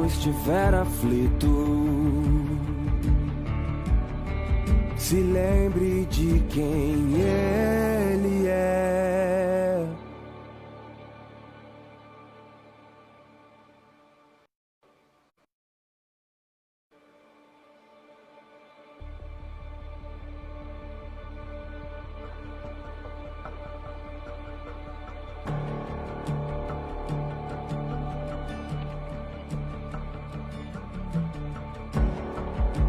Estiver aflito, se lembre de quem Ele é.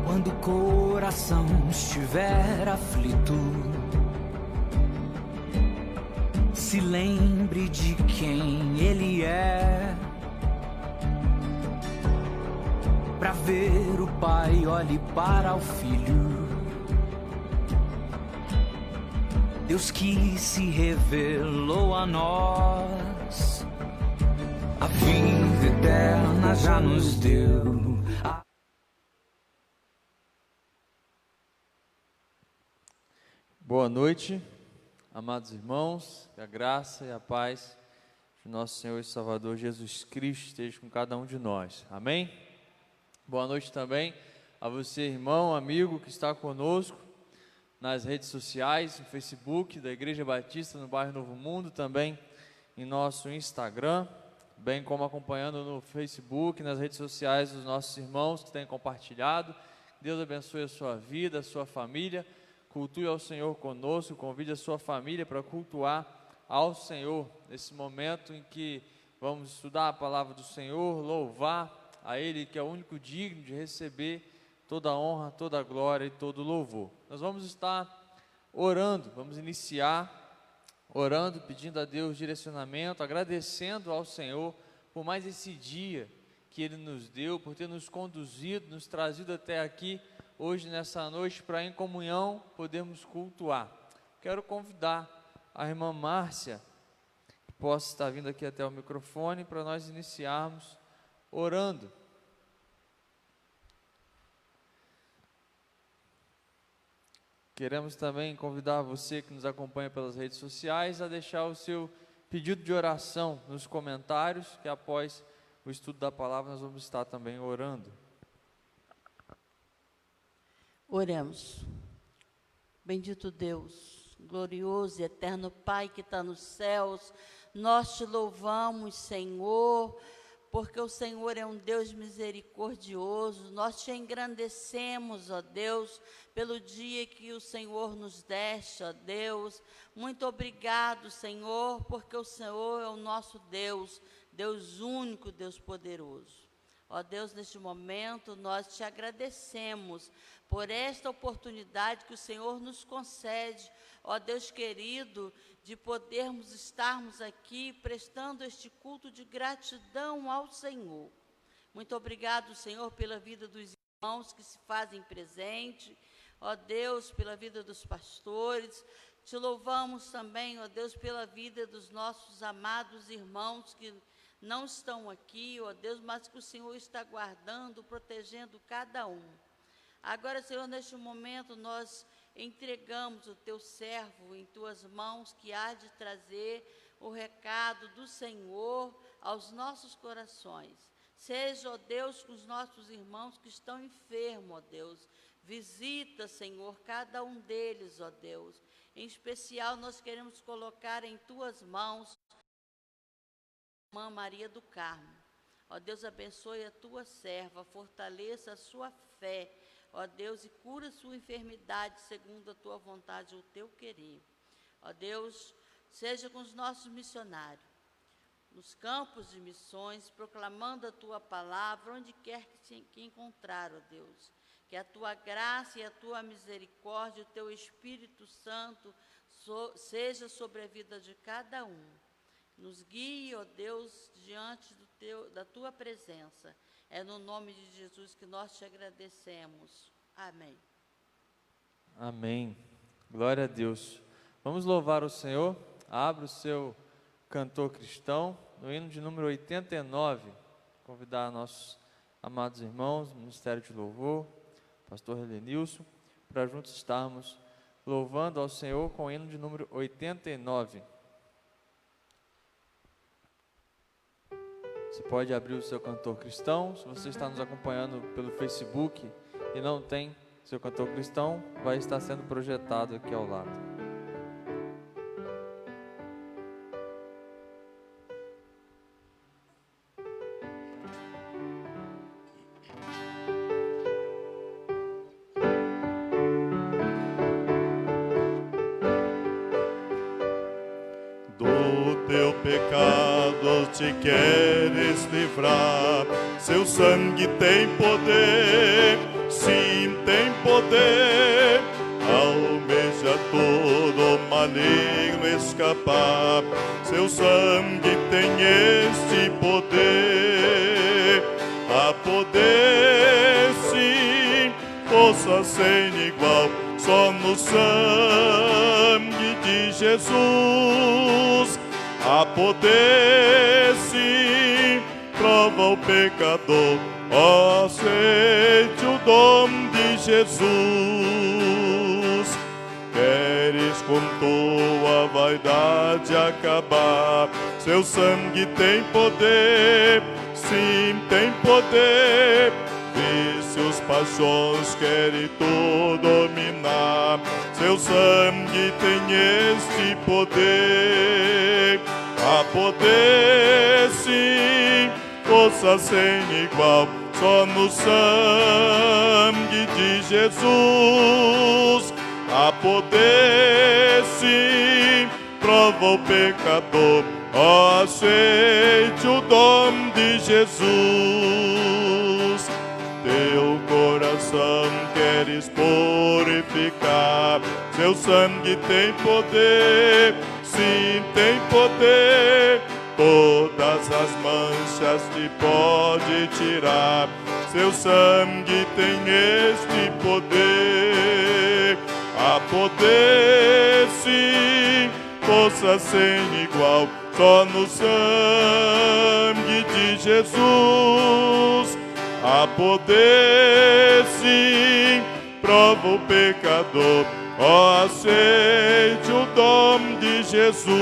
Quando o coração estiver aflito, se lembre de quem Ele é. Pra ver o Pai, olhe para o Filho, Deus que se revelou a nós, a vida eterna já nos deu. Boa noite, amados irmãos, que a graça e a paz de nosso Senhor e Salvador Jesus Cristo esteja com cada um de nós, amém? Boa noite também a você, irmão, amigo, que está conosco nas redes sociais, no Facebook da Igreja Batista no bairro Novo Mundo, também em nosso Instagram, bem como acompanhando no Facebook, nas redes sociais dos nossos irmãos que têm compartilhado. Deus abençoe a sua vida, a sua família. Cultue ao Senhor conosco, convide a sua família para cultuar ao Senhor, nesse momento em que vamos estudar a palavra do Senhor, louvar a Ele, que é o único digno de receber toda a honra, toda a glória e todo o louvor. Nós vamos estar orando, vamos iniciar orando, pedindo a Deus direcionamento, agradecendo ao Senhor por mais esse dia que Ele nos deu, por ter nos conduzido, nos trazido até aqui, hoje nessa noite, para em comunhão podermos cultuar. Quero convidar a irmã Márcia, que possa estar vindo aqui até o microfone, para nós iniciarmos orando. Queremos também convidar você que nos acompanha pelas redes sociais a deixar o seu pedido de oração nos comentários, que após o estudo da palavra nós vamos estar também orando. Oremos. Bendito Deus, glorioso e eterno Pai que está nos céus, nós te louvamos, Senhor, porque o Senhor é um Deus misericordioso. Nós te engrandecemos, ó Deus, pelo dia que o Senhor nos deste, ó Deus. Muito obrigado, Senhor, porque o Senhor é o nosso Deus, Deus único, Deus poderoso. Ó Deus, neste momento nós te agradecemos por esta oportunidade que o Senhor nos concede, ó Deus querido, de podermos estarmos aqui prestando este culto de gratidão ao Senhor. Muito obrigado, Senhor, pela vida dos irmãos que se fazem presente, ó Deus, pela vida dos pastores. Te louvamos também, ó Deus, pela vida dos nossos amados irmãos que não estão aqui, ó Deus, mas que o Senhor está guardando, protegendo cada um. Agora, Senhor, neste momento nós entregamos o teu servo em tuas mãos, que há de trazer o recado do Senhor aos nossos corações. Seja, ó Deus, com os nossos irmãos que estão enfermos, ó Deus. Visita, Senhor, cada um deles, ó Deus. Em especial, nós queremos colocar em tuas mãos a irmã Maria do Carmo. Ó Deus, abençoe a tua serva, fortaleça a sua fé, ó Deus, e cura a sua enfermidade segundo a tua vontade e o teu querer. Ó Deus, seja com os nossos missionários, nos campos de missões, proclamando a tua palavra, onde quer que encontrar, ó Deus. Que a tua graça e a tua misericórdia, o teu Espírito Santo, seja sobre a vida de cada um. Nos guie, ó Deus, diante da tua presença. É no nome de Jesus que nós te agradecemos. Amém. Amém. Glória a Deus. Vamos louvar o Senhor. Abra o seu cantor cristão, no hino de número 89. Convidar nossos amados irmãos, Ministério de Louvor, pastor Helenilson, para juntos estarmos louvando ao Senhor com o hino de número 89. Você pode abrir o seu cantor cristão. Se você está nos acompanhando pelo Facebook e não tem seu cantor cristão, vai estar sendo projetado aqui ao lado. Te queres livrar, seu sangue tem poder, sim, tem poder. Almeja todo maligno escapar, seu sangue tem este poder. Há poder, sim, força sem igual, só no sangue de Jesus. Há poder, sim, prova o pecador, aceite o dom de Jesus. Queres com tua vaidade acabar, seu sangue tem poder, sim, tem poder. Vícios, paixões, quere tu dominar, seu sangue tem este poder. Há poder, sim, força sem igual, só no sangue de Jesus. Há poder, sim, prova o pecador, aceite o dom de Jesus. Teu coração queres purificar, seu sangue tem poder, sim, tem poder. Todas as manchas te pode tirar, seu sangue tem este poder. Há poder, sim, força sem igual, só no sangue de Jesus. Há poder, sim, prova o pecador, aceite o dom de Jesus.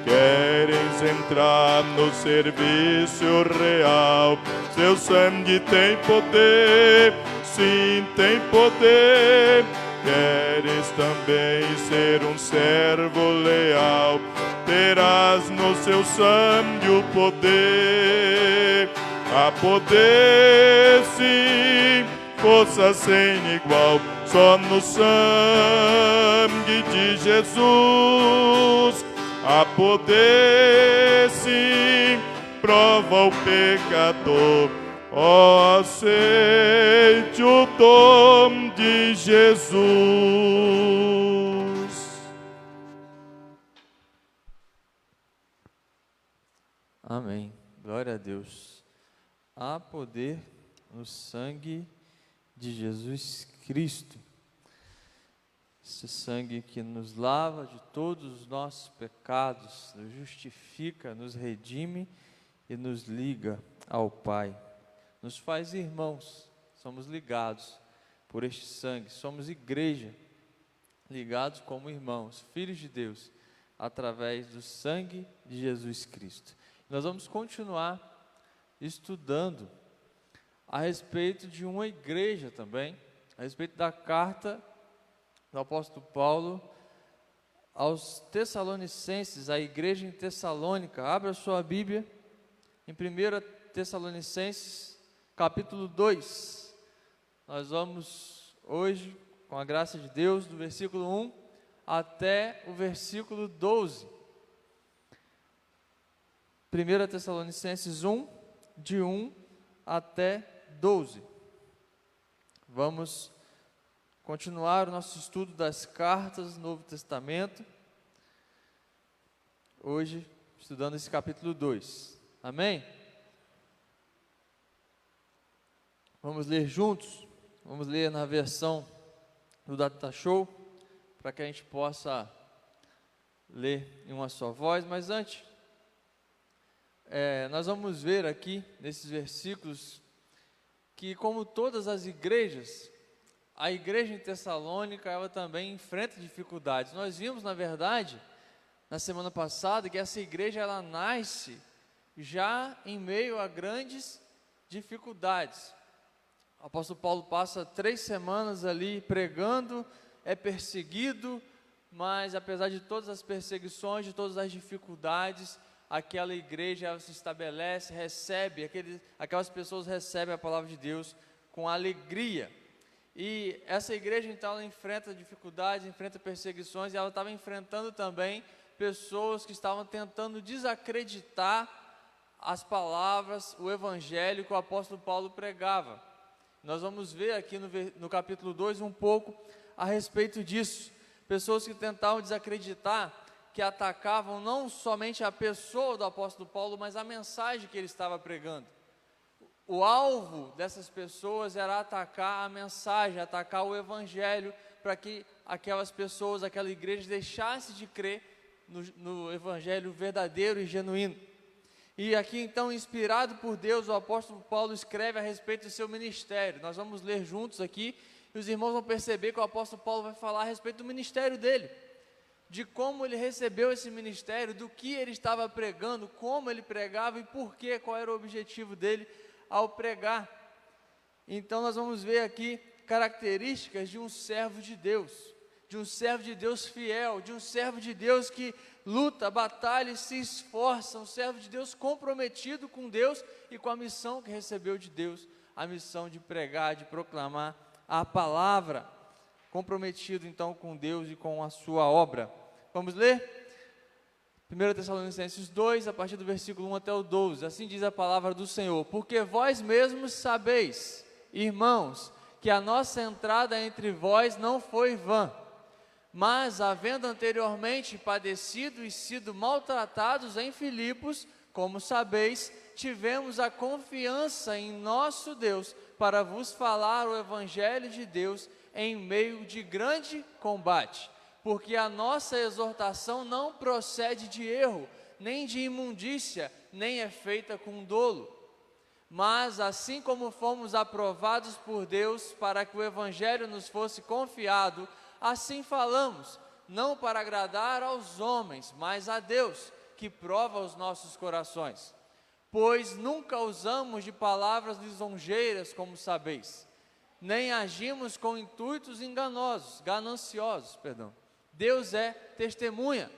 Queres entrar no serviço real, seu sangue tem poder, sim, tem poder. Queres também ser um servo leal, terás no seu sangue o poder. Há poder, sim, força sem igual, só no sangue de Jesus. Há poder, sim, prova o pecador, aceite o dom de Jesus. Amém. Glória a Deus. Há poder no sangue de Jesus Cristo. Esse sangue que nos lava de todos os nossos pecados, nos justifica, nos redime e nos liga ao Pai. Nos faz irmãos, somos ligados por este sangue. Somos igreja, ligados como irmãos, filhos de Deus, através do sangue de Jesus Cristo. Nós vamos continuar estudando a respeito de uma igreja também, a respeito da carta do apóstolo Paulo aos Tessalonicenses, a igreja em Tessalônica. Abra sua Bíblia em 1 Tessalonicenses, capítulo 2. Nós vamos hoje, com a graça de Deus, do versículo 1 até o versículo 12. 1 Tessalonicenses 1, de 1 até 12. Vamos continuar o nosso estudo das cartas do Novo Testamento, hoje estudando esse capítulo 2, amém? Vamos ler juntos, vamos ler na versão do Data Show, para que a gente possa ler em uma só voz, mas antes, nós vamos ver aqui, nesses versículos, que como todas as igrejas, a igreja em Tessalônica, ela também enfrenta dificuldades. Nós vimos, na verdade, na semana passada, que essa igreja, ela nasce já em meio a grandes dificuldades. O apóstolo Paulo passa 3 semanas ali pregando, é perseguido, mas apesar de todas as perseguições, de todas as dificuldades, aquela igreja, ela se estabelece, recebe, aquelas pessoas recebem a palavra de Deus com alegria. E essa igreja, então, ela enfrenta dificuldades, enfrenta perseguições, e ela estava enfrentando também pessoas que estavam tentando desacreditar as palavras, o evangelho que o apóstolo Paulo pregava. Nós vamos ver aqui no capítulo 2 um pouco a respeito disso. Pessoas que tentavam desacreditar, que atacavam não somente a pessoa do apóstolo Paulo, mas a mensagem que ele estava pregando. O alvo dessas pessoas era atacar a mensagem, atacar o evangelho, para que aquelas pessoas, aquela igreja deixasse de crer no evangelho verdadeiro e genuíno. E aqui então, inspirado por Deus, o apóstolo Paulo escreve a respeito do seu ministério. Nós vamos ler juntos aqui, e os irmãos vão perceber que o apóstolo Paulo vai falar a respeito do ministério dele, de como ele recebeu esse ministério, do que ele estava pregando, como ele pregava e por quê, qual era o objetivo dele ao pregar. Então nós vamos ver aqui características de um servo de Deus fiel, de um servo de Deus que luta, batalha e se esforça, um servo de Deus comprometido com Deus e com a missão que recebeu de Deus, a missão de pregar, de proclamar a palavra, comprometido então com Deus e com a sua obra. Vamos ler? 1 Tessalonicenses 2, a partir do versículo 1 até o 12, assim diz a palavra do Senhor: porque vós mesmos sabeis, irmãos, que a nossa entrada entre vós não foi vã, mas havendo anteriormente padecido e sido maltratados em Filipos, como sabeis, tivemos a confiança em nosso Deus para vos falar o evangelho de Deus em meio de grande combate. Porque a nossa exortação não procede de erro, nem de imundícia, nem é feita com dolo. Mas assim como fomos aprovados por Deus para que o evangelho nos fosse confiado, assim falamos, não para agradar aos homens, mas a Deus, que prova os nossos corações. Pois nunca usamos de palavras lisonjeiras, como sabeis, nem agimos com intuitos gananciosos. Deus é testemunha.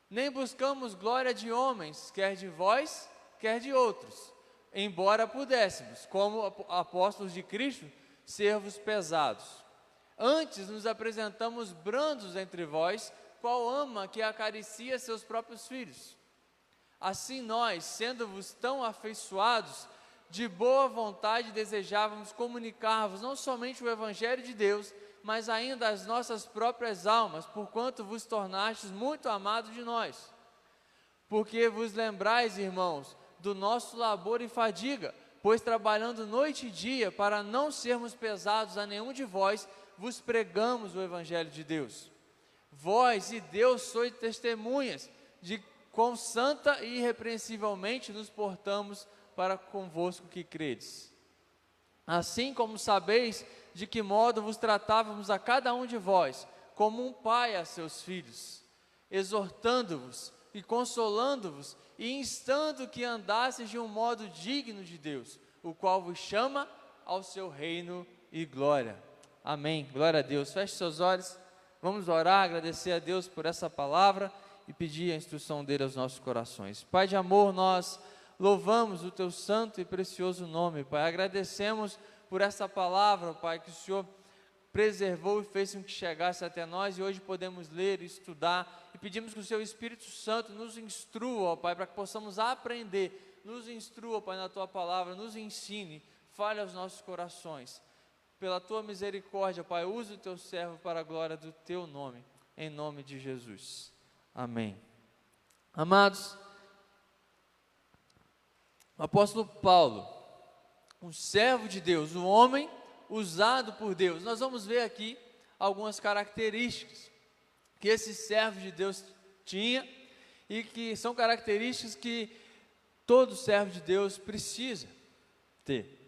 Nem buscamos glória de homens, quer de vós, quer de outros, embora pudéssemos, como apóstolos de Cristo, ser-vos pesados. Antes nos apresentamos brandos entre vós, qual ama que acaricia seus próprios filhos. Assim nós, sendo-vos tão afeiçoados, de boa vontade desejávamos comunicar-vos não somente o evangelho de Deus, mas ainda as nossas próprias almas, porquanto vos tornastes muito amados de nós. Porque vos lembrais, irmãos, do nosso labor e fadiga, pois trabalhando noite e dia, para não sermos pesados a nenhum de vós, vos pregamos o evangelho de Deus. Vós e Deus sois testemunhas de quão santa e irrepreensivelmente nos portamos para convosco que credes. Assim como sabeis, de que modo vos tratávamos a cada um de vós, como um pai a seus filhos, exortando-vos e consolando-vos e instando que andasseis de um modo digno de Deus, o qual vos chama ao seu reino e glória. Amém. Glória a Deus. Feche seus olhos. Vamos orar, agradecer a Deus por essa palavra e pedir a instrução dele aos nossos corações. Pai de amor, nós louvamos o teu santo e precioso nome, Pai. Agradecemos por essa palavra, Pai, que o Senhor preservou e fez com que chegasse até nós, e hoje podemos ler e estudar, e pedimos que o seu Espírito Santo nos instrua, ó Pai, para que possamos aprender. Nos instrua, Pai, na tua palavra, nos ensine, fale aos nossos corações. Pela tua misericórdia, Pai, use o teu servo para a glória do teu nome, em nome de Jesus. Amém. Amados, o apóstolo Paulo, um servo de Deus, um homem usado por Deus. Nós vamos ver aqui algumas características que esse servo de Deus tinha e que são características que todo servo de Deus precisa ter.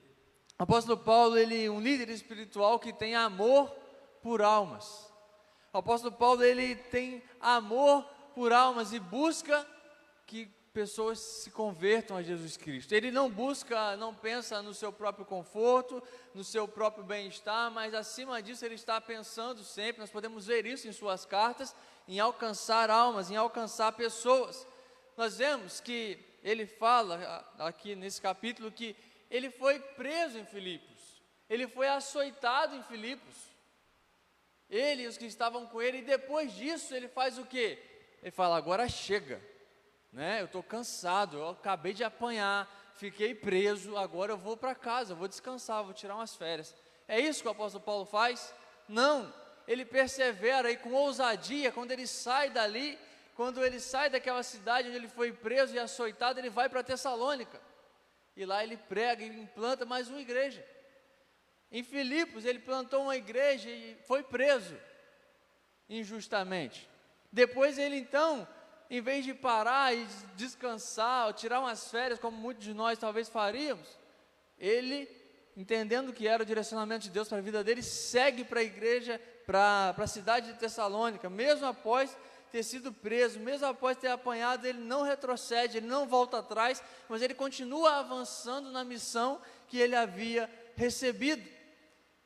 O apóstolo Paulo, ele é um líder espiritual que tem amor por almas. O apóstolo Paulo, ele tem amor por almas e busca que pessoas se convertam a Jesus Cristo. Ele não busca, não pensa no seu próprio conforto, no seu próprio bem-estar, mas acima disso ele está pensando sempre, nós podemos ver isso em suas cartas, em alcançar almas, em alcançar pessoas. Nós vemos que ele fala aqui nesse capítulo que ele foi preso em Filipos, ele foi açoitado em Filipos, ele e os que estavam com ele, e depois disso ele faz o quê? Ele fala, agora chega, né? Eu estou cansado, eu acabei de apanhar, fiquei preso, agora eu vou para casa, eu vou descansar, vou tirar umas férias. É isso que o apóstolo Paulo faz? Não, ele persevera e com ousadia, quando ele sai dali, quando ele sai daquela cidade onde ele foi preso e açoitado, ele vai para Tessalônica, e lá ele prega e implanta mais uma igreja. Em Filipos ele plantou uma igreja e foi preso injustamente. Depois ele então, em vez de parar e descansar, ou tirar umas férias, como muitos de nós talvez faríamos, ele, entendendo que era o direcionamento de Deus para a vida dele, segue para a igreja, para a cidade de Tessalônica, mesmo após ter sido preso, mesmo após ter apanhado, ele não retrocede, ele não volta atrás, mas ele continua avançando na missão que ele havia recebido,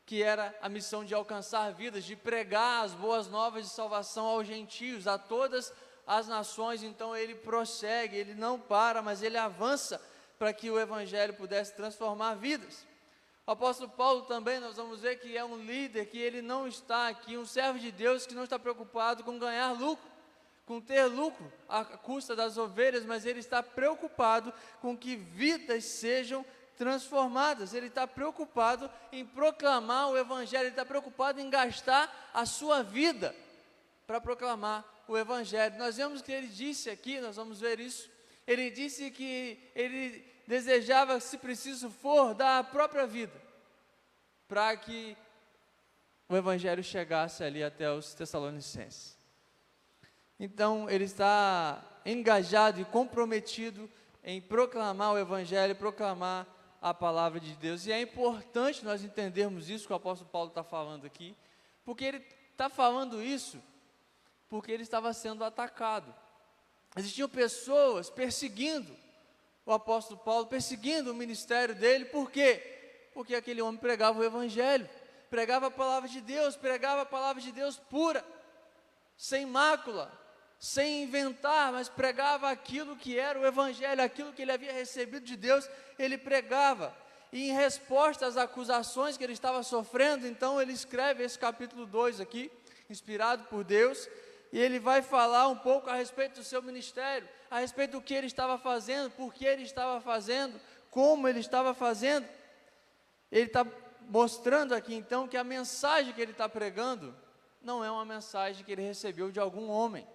que era a missão de alcançar vidas, de pregar as boas novas de salvação aos gentios, a todas as nações. Então ele prossegue, ele não para, mas ele avança para que o evangelho pudesse transformar vidas. O apóstolo Paulo também, nós vamos ver que é um líder, que ele não está aqui, um servo de Deus que não está preocupado com ganhar lucro, com ter lucro à custa das ovelhas, mas ele está preocupado com que vidas sejam transformadas. Ele está preocupado em proclamar o evangelho, ele está preocupado em gastar a sua vida para proclamar o evangelho. Nós vemos que ele disse aqui, nós vamos ver isso, ele disse que ele desejava, se preciso for, dar a própria vida, para que o evangelho chegasse ali até os Tessalonicenses. Então ele está engajado e comprometido em proclamar o evangelho, proclamar a palavra de Deus. E é importante nós entendermos isso que o apóstolo Paulo está falando aqui, porque ele está falando isso porque ele estava sendo atacado. Existiam pessoas perseguindo o apóstolo Paulo, perseguindo o ministério dele. Por quê? Porque aquele homem pregava o evangelho, pregava a palavra de Deus, pregava a palavra de Deus pura, sem mácula, sem inventar, mas pregava aquilo que era o evangelho, aquilo que ele havia recebido de Deus, ele pregava. E em resposta às acusações que ele estava sofrendo, então ele escreve esse capítulo 2 aqui, inspirado por Deus, e ele vai falar um pouco a respeito do seu ministério, a respeito do que ele estava fazendo, por que ele estava fazendo, como ele estava fazendo. Ele está mostrando aqui então que a mensagem que ele está pregando não é uma mensagem que ele recebeu de algum homem,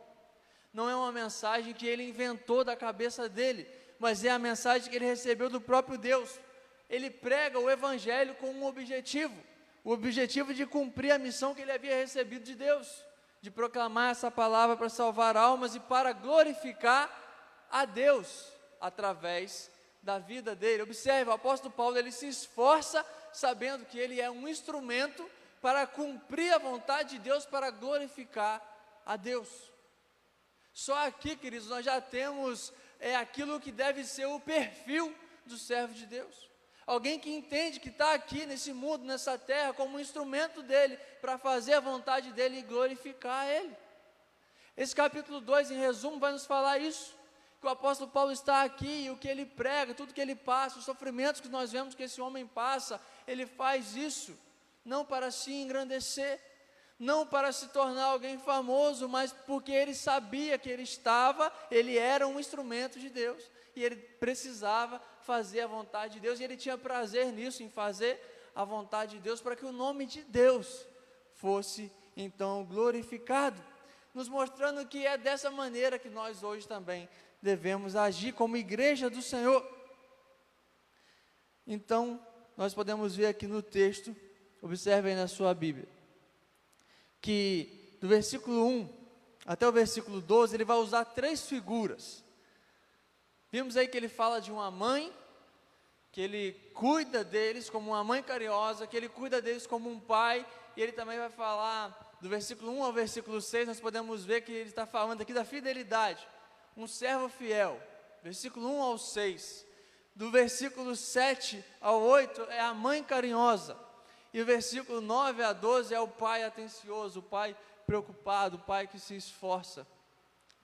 não é uma mensagem que ele inventou da cabeça dele, mas é a mensagem que ele recebeu do próprio Deus. Ele prega o evangelho com um objetivo, o objetivo de cumprir a missão que ele havia recebido de Deus, de proclamar essa palavra para salvar almas e para glorificar a Deus através da vida dele. Observe, o apóstolo Paulo, ele se esforça sabendo que ele é um instrumento para cumprir a vontade de Deus, para glorificar a Deus. Só aqui, queridos, nós já temos aquilo que deve ser o perfil do servo de Deus. Alguém que entende que está aqui nesse mundo, nessa terra, como um instrumento dele, para fazer a vontade dele e glorificar ele. Esse capítulo 2, em resumo, vai nos falar isso, que o apóstolo Paulo está aqui, e o que ele prega, tudo que ele passa, os sofrimentos que nós vemos que esse homem passa, ele faz isso, não para se engrandecer, não para se tornar alguém famoso, mas porque ele sabia que ele era um instrumento de Deus, e ele precisava fazer a vontade de Deus, e ele tinha prazer nisso, em fazer a vontade de Deus, para que o nome de Deus fosse então glorificado, nos mostrando que é dessa maneira que nós hoje também devemos agir como igreja do Senhor. Então, nós podemos ver aqui no texto, observe aí na sua Bíblia, que do versículo 1 até o versículo 12, ele vai usar 3 figuras. Vimos aí que ele fala de uma mãe, que ele cuida deles como uma mãe carinhosa, que ele cuida deles como um pai, e ele também vai falar, do versículo 1 ao versículo 6, nós podemos ver que ele está falando aqui da fidelidade, um servo fiel, versículo 1 ao 6, do versículo 7 ao 8 é a mãe carinhosa, e o versículo 9 a 12 é o pai atencioso, o pai preocupado, o pai que se esforça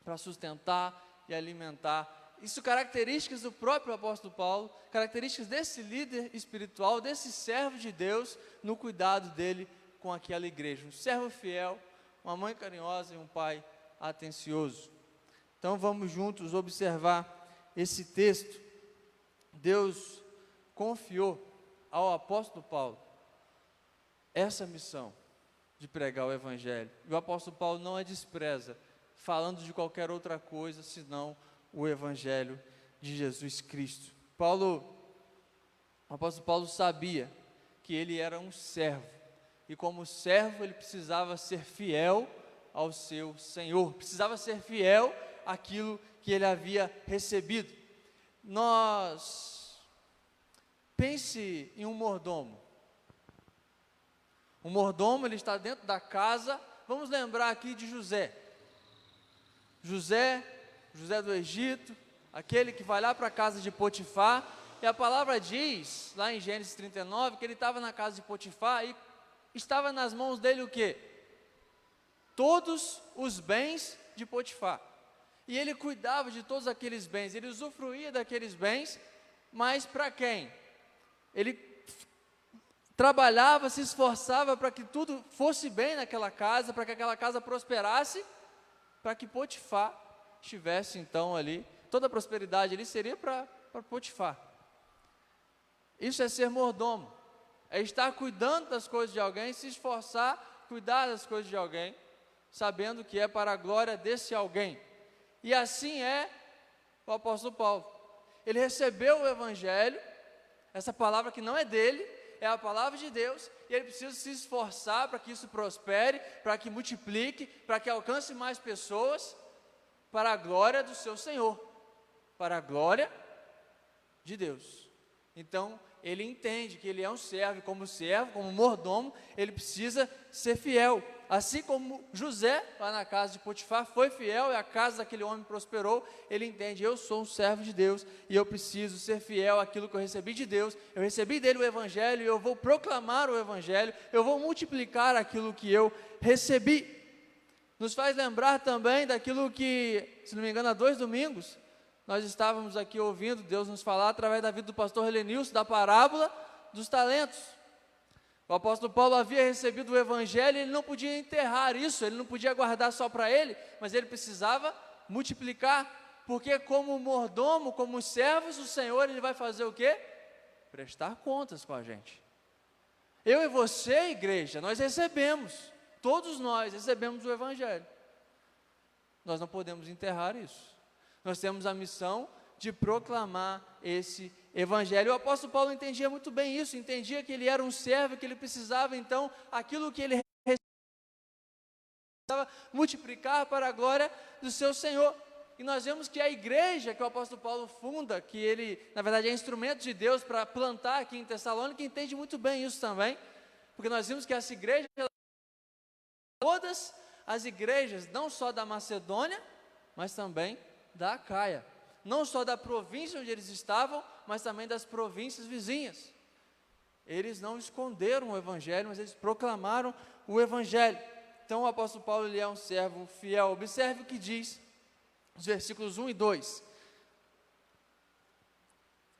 para sustentar e alimentar. Isso características do próprio apóstolo Paulo, características desse líder espiritual, desse servo de Deus, no cuidado dele com aquela igreja. Um servo fiel, uma mãe carinhosa e um pai atencioso. Então vamos juntos observar esse texto. Deus confiou ao apóstolo Paulo essa missão de pregar o evangelho. E o apóstolo Paulo não a despreza, falando de qualquer outra coisa, senão o evangelho de Jesus Cristo. O apóstolo Paulo sabia que ele era um servo, e como servo ele precisava ser fiel ao seu Senhor, precisava ser fiel àquilo que ele havia recebido. Pense em um mordomo. O mordomo, ele está dentro da casa. Vamos lembrar aqui de José do Egito, aquele que vai lá para a casa de Potifar, e a palavra diz, lá em Gênesis 39, que ele estava na casa de Potifar, e estava nas mãos dele o quê? Todos os bens de Potifar, e ele cuidava de todos aqueles bens, ele usufruía daqueles bens, mas para quem? Ele trabalhava, se esforçava para que tudo fosse bem naquela casa, para que aquela casa prosperasse, para que Potifar estivesse então ali, toda a prosperidade ali seria para Potifar. Isso é ser mordomo, é estar cuidando das coisas de alguém, se esforçar, cuidar das coisas de alguém, sabendo que é para a glória desse alguém. E assim é o apóstolo Paulo. Ele recebeu o evangelho, essa palavra que não é dele, é a palavra de Deus, e ele precisa se esforçar para que isso prospere, para que multiplique, para que alcance mais pessoas, para a glória do seu Senhor, para a glória de Deus. Então, ele entende que ele é um servo, e como servo, como mordomo, ele precisa ser fiel. Assim como José, lá na casa de Potifar, foi fiel e a casa daquele homem prosperou, ele entende, eu sou um servo de Deus e eu preciso ser fiel àquilo que eu recebi de Deus, eu recebi dele o evangelho e eu vou proclamar o evangelho, eu vou multiplicar aquilo que eu recebi. Nos faz lembrar também daquilo que, se não me engano, há 2 domingos, nós estávamos aqui ouvindo Deus nos falar através da vida do pastor Helenilson, da parábola dos talentos. O apóstolo Paulo havia recebido o evangelho e ele não podia enterrar isso, ele não podia guardar só para ele, mas ele precisava multiplicar, porque como mordomo, como servos, o Senhor ele vai fazer o quê? Prestar contas com a gente. Eu e você, igreja, nós recebemos, todos nós recebemos o evangelho. Nós não podemos enterrar isso. Nós temos a missão de proclamar esse evangelho. O apóstolo Paulo entendia muito bem isso, entendia que ele era um servo, que ele precisava então, aquilo que ele precisava multiplicar para a glória do seu Senhor. E nós vemos que a igreja que o apóstolo Paulo funda, que ele, na verdade, é instrumento de Deus para plantar aqui em Tessalônica, entende muito bem isso também, porque nós vimos que essa igreja, todas as igrejas, não só da Macedônia, mas também da Acaia, não só da província onde eles estavam, mas também das províncias vizinhas. Eles não esconderam o evangelho, mas eles proclamaram o evangelho. Então o apóstolo Paulo, ele é um servo fiel. Observe o que diz os versículos 1 e 2.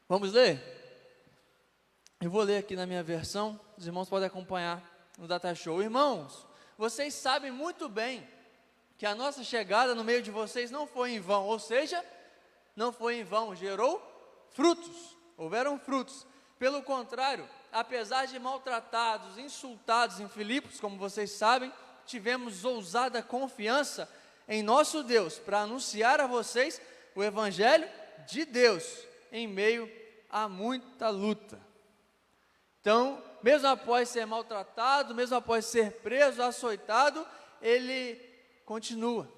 Vamos ler? Eu vou ler aqui na minha versão, os irmãos podem acompanhar no Data Show. Irmãos, vocês sabem muito bem que a nossa chegada no meio de vocês não foi em vão, ou seja, não foi em vão, gerou frutos, houveram frutos. Pelo contrário, apesar de maltratados, insultados em Filipos, como vocês sabem, tivemos ousada confiança em nosso Deus para anunciar a vocês o Evangelho de Deus em meio a muita luta. Então, mesmo após ser maltratado, mesmo após ser preso, açoitado, ele continua.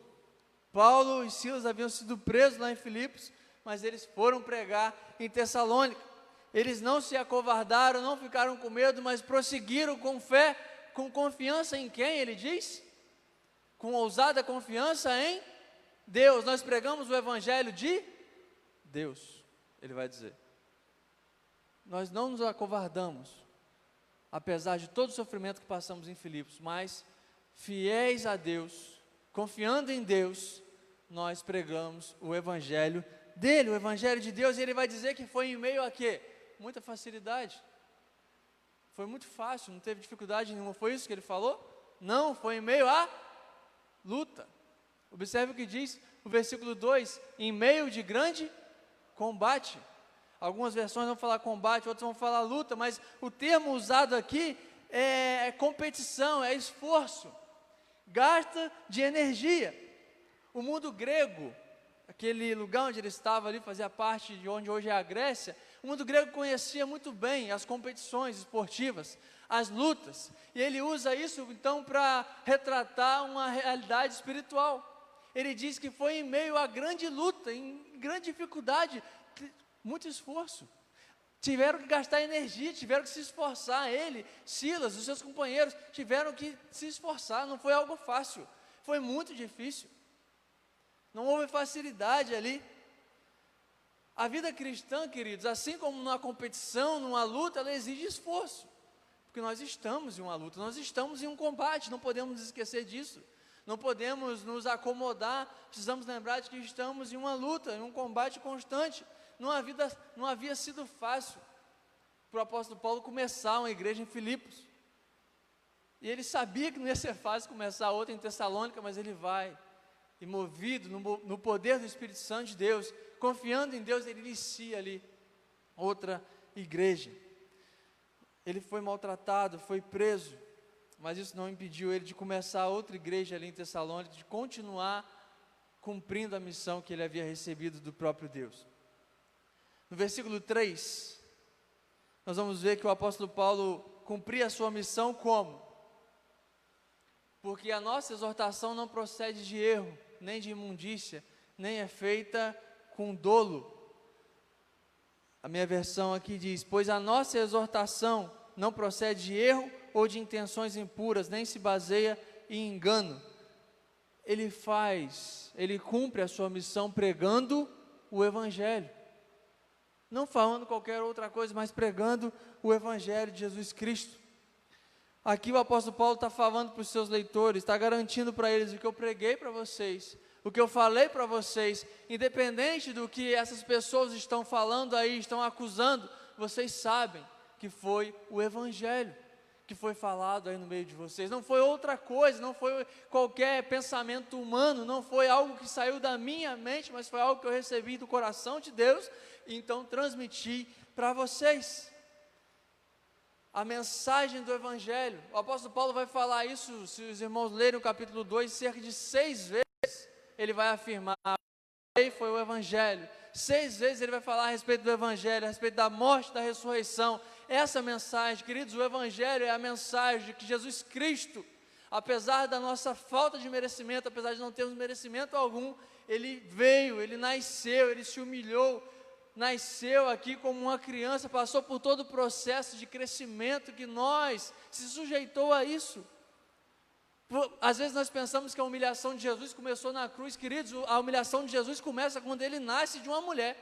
Paulo e Silas haviam sido presos lá em Filipos, mas eles foram pregar em Tessalônica. Eles não se acovardaram, não ficaram com medo, mas prosseguiram com fé, com confiança em quem? Ele diz? Com ousada confiança em Deus. Nós pregamos o Evangelho de Deus, ele vai dizer. Nós não nos acovardamos, apesar de todo o sofrimento que passamos em Filipos, mas fiéis a Deus, confiando em Deus, nós pregamos o Evangelho dele, o Evangelho de Deus, e ele vai dizer que foi em meio a quê? Muita facilidade. Foi muito fácil, não teve dificuldade nenhuma. Foi isso que ele falou? Não, foi em meio a luta. Observe o que diz o versículo 2: em meio de grande combate. Algumas versões vão falar combate, outras vão falar luta, mas o termo usado aqui é competição, é esforço, gasta de energia. O mundo grego, aquele lugar onde ele estava ali, fazia parte de onde hoje é a Grécia, o mundo grego conhecia muito bem as competições esportivas, as lutas, e ele usa isso então para retratar uma realidade espiritual. Ele diz que foi em meio a grande luta, em grande dificuldade, muito esforço, tiveram que gastar energia, tiveram que se esforçar. Ele, Silas, os seus companheiros tiveram que se esforçar, não foi algo fácil, foi muito difícil, não houve facilidade ali. A vida cristã, queridos, assim como numa competição, numa luta, ela exige esforço, porque nós estamos em uma luta, nós estamos em um combate, não podemos nos esquecer disso, não podemos nos acomodar, precisamos lembrar de que estamos em uma luta, em um combate constante. Não havia sido fácil para o apóstolo Paulo começar uma igreja em Filipos, e ele sabia que não ia ser fácil começar outra em Tessalônica, mas ele vai, e movido no poder do Espírito Santo de Deus, confiando em Deus, ele inicia ali outra igreja. Ele foi maltratado, foi preso, mas isso não impediu ele de começar outra igreja ali em Tessalônica, de continuar cumprindo a missão que ele havia recebido do próprio Deus. No versículo 3, nós vamos ver que o apóstolo Paulo cumpria a sua missão como? Porque a nossa exortação não procede de erro, nem de imundícia, nem é feita com dolo. A minha versão aqui diz: pois a nossa exortação não procede de erro ou de intenções impuras, nem se baseia em engano. Ele cumpre a sua missão pregando o Evangelho. Não falando qualquer outra coisa, mas pregando o Evangelho de Jesus Cristo. Aqui o apóstolo Paulo está falando para os seus leitores, está garantindo para eles o que eu preguei para vocês, o que eu falei para vocês, independente do que essas pessoas estão falando aí, estão acusando, vocês sabem que foi o Evangelho que foi falado aí no meio de vocês, não foi outra coisa, não foi qualquer pensamento humano, não foi algo que saiu da minha mente, mas foi algo que eu recebi do coração de Deus, e então transmiti para vocês. A mensagem do Evangelho, o apóstolo Paulo vai falar isso, se os irmãos lerem o capítulo 2, cerca de 6 vezes, ele vai afirmar, foi o Evangelho, 6 vezes ele vai falar a respeito do Evangelho, a respeito da morte, da ressurreição. Essa mensagem, queridos, o Evangelho é a mensagem de que Jesus Cristo, Apesar da nossa falta de merecimento, apesar de não termos merecimento algum, Ele veio, Ele nasceu, Ele se humilhou, nasceu aqui como uma criança, passou por todo o processo de crescimento que nós, se sujeitou a isso. Às vezes nós pensamos que a humilhação de Jesus começou na cruz. Queridos, a humilhação de Jesus começa quando Ele nasce de uma mulher.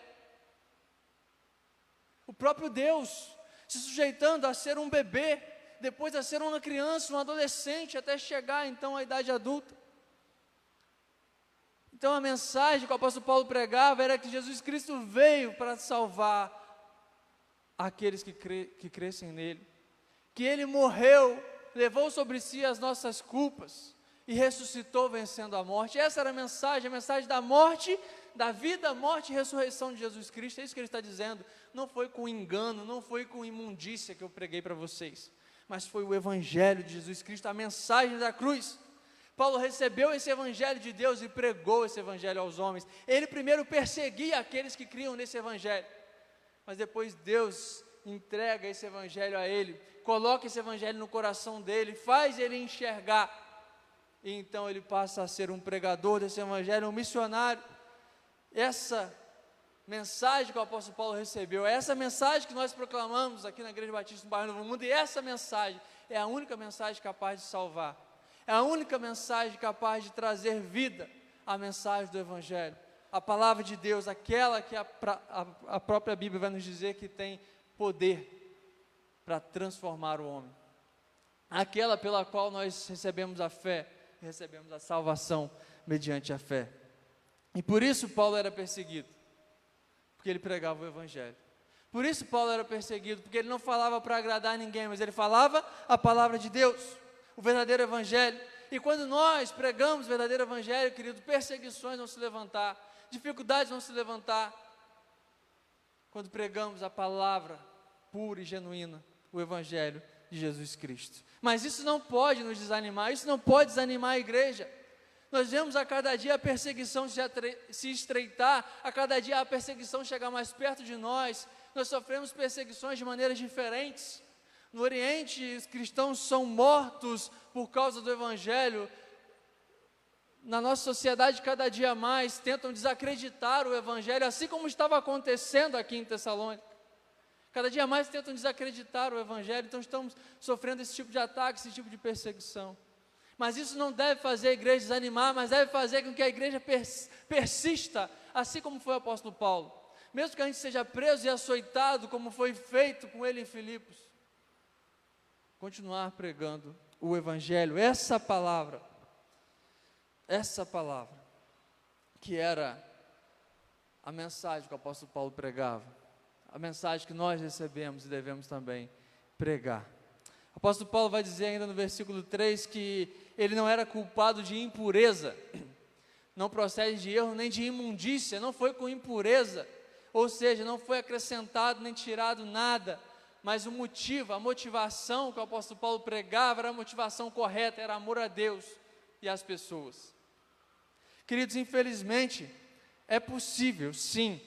O próprio Deus se sujeitando a ser um bebê, depois a ser uma criança, um adolescente, até chegar então à idade adulta. Então a mensagem que o apóstolo Paulo pregava era que Jesus Cristo veio para salvar aqueles que crescem nele, que Ele morreu, levou sobre si as nossas culpas e ressuscitou vencendo a morte. Essa era a mensagem da morte, da vida, morte e ressurreição de Jesus Cristo. É isso que Ele está dizendo. Não foi com engano, não foi com imundícia que eu preguei para vocês, mas foi o Evangelho de Jesus Cristo, a mensagem da cruz. Paulo recebeu esse Evangelho de Deus e pregou esse Evangelho aos homens. Ele primeiro perseguia aqueles que criam nesse Evangelho, mas depois Deus entrega esse Evangelho a ele, coloca esse Evangelho no coração dele, faz ele enxergar, e então ele passa a ser um pregador desse Evangelho, um missionário. Essa mensagem que o apóstolo Paulo recebeu, é essa mensagem que nós proclamamos aqui na Igreja Batista no Bairro Novo Mundo, e essa mensagem é a única mensagem capaz de salvar, é a única mensagem capaz de trazer vida, a mensagem do Evangelho, a palavra de Deus, aquela que a própria Bíblia vai nos dizer que tem poder para transformar o homem, aquela pela qual nós recebemos a fé, recebemos a salvação mediante a fé. E por isso Paulo era perseguido, porque ele pregava o Evangelho. Por isso Paulo era perseguido, porque ele não falava para agradar ninguém, mas ele falava a palavra de Deus, o verdadeiro Evangelho. E quando nós pregamos o verdadeiro Evangelho, querido, perseguições vão se levantar, dificuldades vão se levantar, quando pregamos a palavra pura e genuína, o Evangelho de Jesus Cristo. Mas isso não pode nos desanimar, isso não pode desanimar a igreja. Nós vemos a cada dia a perseguição se estreitar, a cada dia a perseguição chegar mais perto de nós. Nós sofremos perseguições de maneiras diferentes. No Oriente, os cristãos são mortos por causa do Evangelho. Na nossa sociedade, cada dia mais, tentam desacreditar o Evangelho, assim como estava acontecendo aqui em Tessalônica. Cada dia mais tentam desacreditar o Evangelho, então estamos sofrendo esse tipo de ataque, esse tipo de perseguição. Mas isso não deve fazer a igreja desanimar, mas deve fazer com que a igreja persista, assim como foi o apóstolo Paulo. Mesmo que a gente seja preso e açoitado, como foi feito com ele em Filipos, continuar pregando o Evangelho, essa palavra, que era a mensagem que o apóstolo Paulo pregava, a mensagem que nós recebemos e devemos também pregar. O apóstolo Paulo vai dizer ainda no versículo 3 que ele não era culpado de impureza, não procede de erro nem de imundícia, não foi com impureza, ou seja, não foi acrescentado nem tirado nada, mas o motivo, a motivação que o apóstolo Paulo pregava era a motivação correta, era amor a Deus e às pessoas. Queridos, infelizmente, é possível, sim,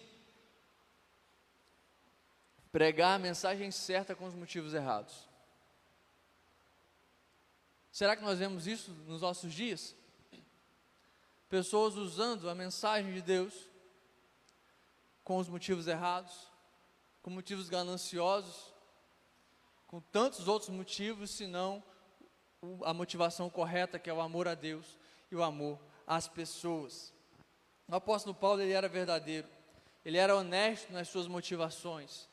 pregar a mensagem certa com os motivos errados. Será que nós vemos isso nos nossos dias? Pessoas usando a mensagem de Deus com os motivos errados, com motivos gananciosos, com tantos outros motivos, senão a motivação correta, que é o amor a Deus e o amor às pessoas. O apóstolo Paulo, ele era verdadeiro, ele era honesto nas suas motivações,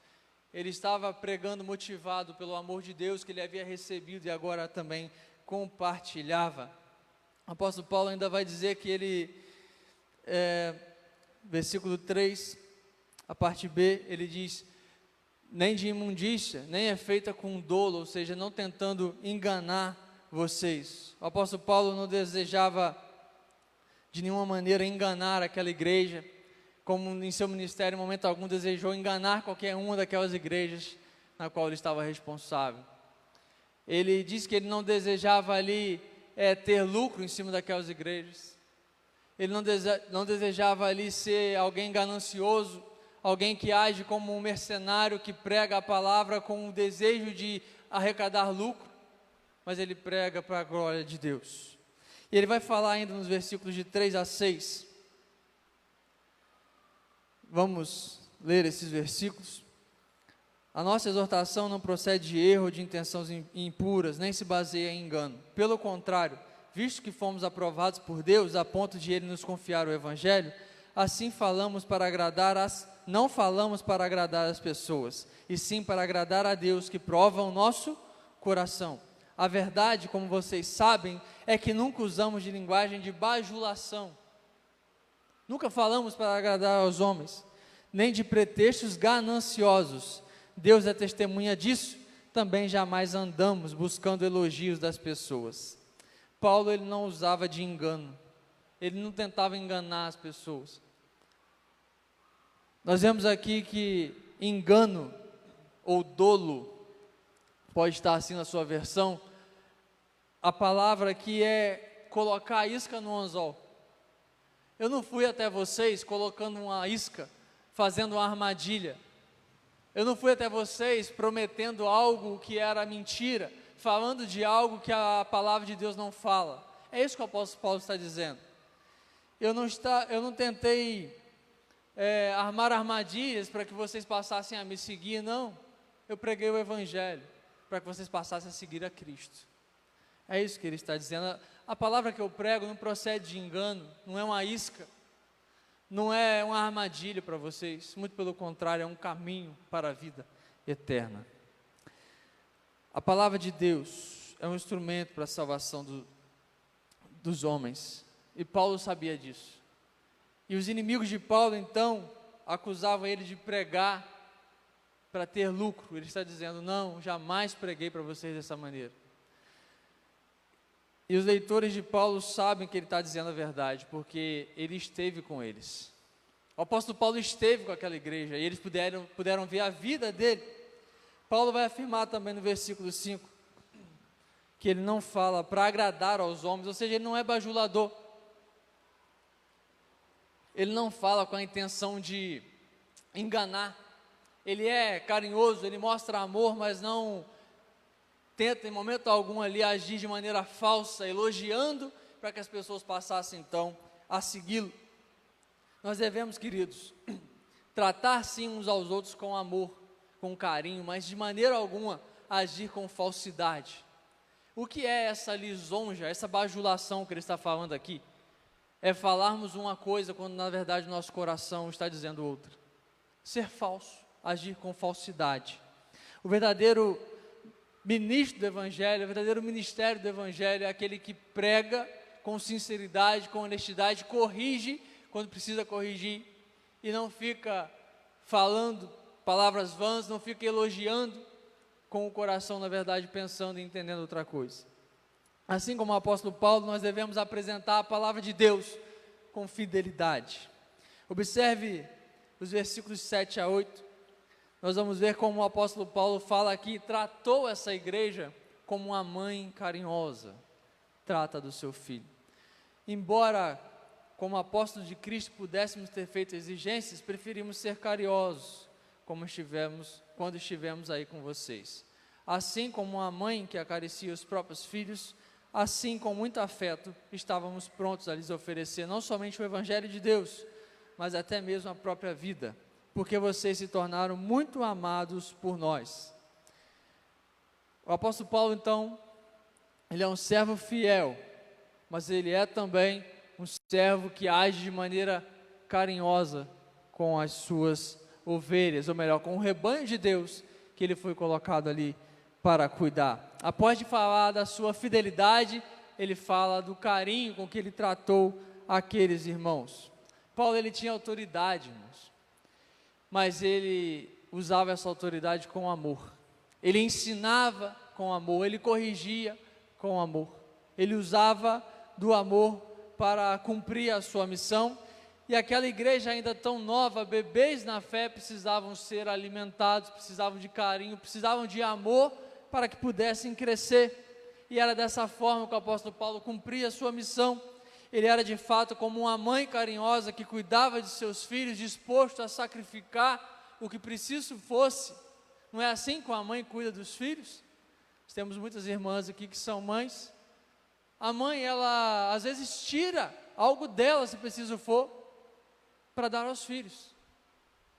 ele estava pregando motivado pelo amor de Deus que ele havia recebido e agora também compartilhava. O apóstolo Paulo ainda vai dizer que ele, versículo 3, a parte B, ele diz, nem de imundícia, nem é feita com dolo, ou seja, não tentando enganar vocês. O apóstolo Paulo não desejava de nenhuma maneira enganar aquela igreja, como em seu ministério em momento algum desejou enganar qualquer uma daquelas igrejas na qual ele estava responsável. Ele disse que ele não desejava ali ter lucro em cima daquelas igrejas, ele não desejava ali ser alguém ganancioso, alguém que age como um mercenário que prega a palavra com o desejo de arrecadar lucro, mas ele prega para a glória de Deus. E ele vai falar ainda nos versículos de 3 a 6. Vamos ler esses versículos. A nossa exortação não procede de erro, de intenções impuras, nem se baseia em engano. Pelo contrário, visto que fomos aprovados por Deus a ponto de Ele nos confiar o Evangelho, assim não falamos para agradar as pessoas, e sim para agradar a Deus que prova o nosso coração. A verdade, como vocês sabem, é que nunca usamos de linguagem de bajulação. Nunca falamos para agradar aos homens, nem de pretextos gananciosos. Deus é testemunha disso. Também jamais andamos buscando elogios das pessoas. Paulo, ele não usava de engano. Ele não tentava enganar as pessoas. Nós vemos aqui que engano ou dolo, pode estar assim na sua versão, a palavra aqui é colocar a isca no anzol. Eu não fui até vocês colocando uma isca, fazendo uma armadilha. Eu não fui até vocês prometendo algo que era mentira, falando de algo que a palavra de Deus não fala. É isso que o apóstolo Paulo está dizendo. Eu não tentei armar armadilhas para que vocês passassem a me seguir, não. Eu preguei o Evangelho para que vocês passassem a seguir a Cristo. É isso que ele está dizendo. A palavra que eu prego não procede de engano, não é uma isca, não é uma armadilha para vocês, muito pelo contrário, é um caminho para a vida eterna. A palavra de Deus é um instrumento para a salvação dos homens, e Paulo sabia disso. E os inimigos de Paulo, então, acusavam ele de pregar para ter lucro. Ele está dizendo, não, jamais preguei para vocês dessa maneira. E os leitores de Paulo sabem que ele está dizendo a verdade, porque ele esteve com eles. O apóstolo Paulo esteve com aquela igreja, e eles puderam ver a vida dele. Paulo vai afirmar também no versículo 5, que ele não fala para agradar aos homens, ou seja, ele não é bajulador. Ele não fala com a intenção de enganar. Ele é carinhoso, ele mostra amor, mas não tenta em momento algum ali agir de maneira falsa, elogiando, para que as pessoas passassem então a segui-lo. Nós devemos, queridos, tratar sim uns aos outros com amor, com carinho, mas de maneira alguma agir com falsidade. O que é essa lisonja, essa bajulação que ele está falando aqui? É falarmos uma coisa quando na verdade o nosso coração está dizendo outra. Ser falso, agir com falsidade. O verdadeiro ministro do Evangelho, o verdadeiro ministério do Evangelho é aquele que prega com sinceridade, com honestidade, corrige quando precisa corrigir e não fica falando palavras vãs, não fica elogiando com o coração, na verdade, pensando e entendendo outra coisa. Assim como o apóstolo Paulo, nós devemos apresentar a palavra de Deus com fidelidade. Observe os versículos 7 a 8. Nós vamos ver como o apóstolo Paulo fala aqui, tratou essa igreja como uma mãe carinhosa trata do seu filho. Embora, como apóstolos de Cristo, pudéssemos ter feito exigências, preferimos ser carinhosos, quando estivemos aí com vocês. Assim como uma mãe que acaricia os próprios filhos, assim, com muito afeto, estávamos prontos a lhes oferecer não somente o Evangelho de Deus, mas até mesmo a própria vida, porque vocês se tornaram muito amados por nós. O apóstolo Paulo, então, ele é um servo fiel, mas ele é também um servo que age de maneira carinhosa com as suas ovelhas, ou melhor, com o rebanho de Deus que ele foi colocado ali para cuidar. Após de falar da sua fidelidade, ele fala do carinho com que ele tratou aqueles irmãos. Paulo, ele tinha autoridade, irmãos, mas ele usava essa autoridade com amor. Ele ensinava com amor, ele corrigia com amor. Ele usava do amor para cumprir a sua missão. E aquela igreja ainda tão nova, bebês na fé, precisavam ser alimentados, precisavam de carinho, precisavam de amor para que pudessem crescer. E era dessa forma que o apóstolo Paulo cumpria a sua missão. Ele era de fato como uma mãe carinhosa que cuidava de seus filhos, disposto a sacrificar o que preciso fosse. Não é assim que a mãe cuida dos filhos? temos muitas irmãs aqui que são mães. A mãe, ela às vezes tira algo dela, se preciso for, para dar aos filhos.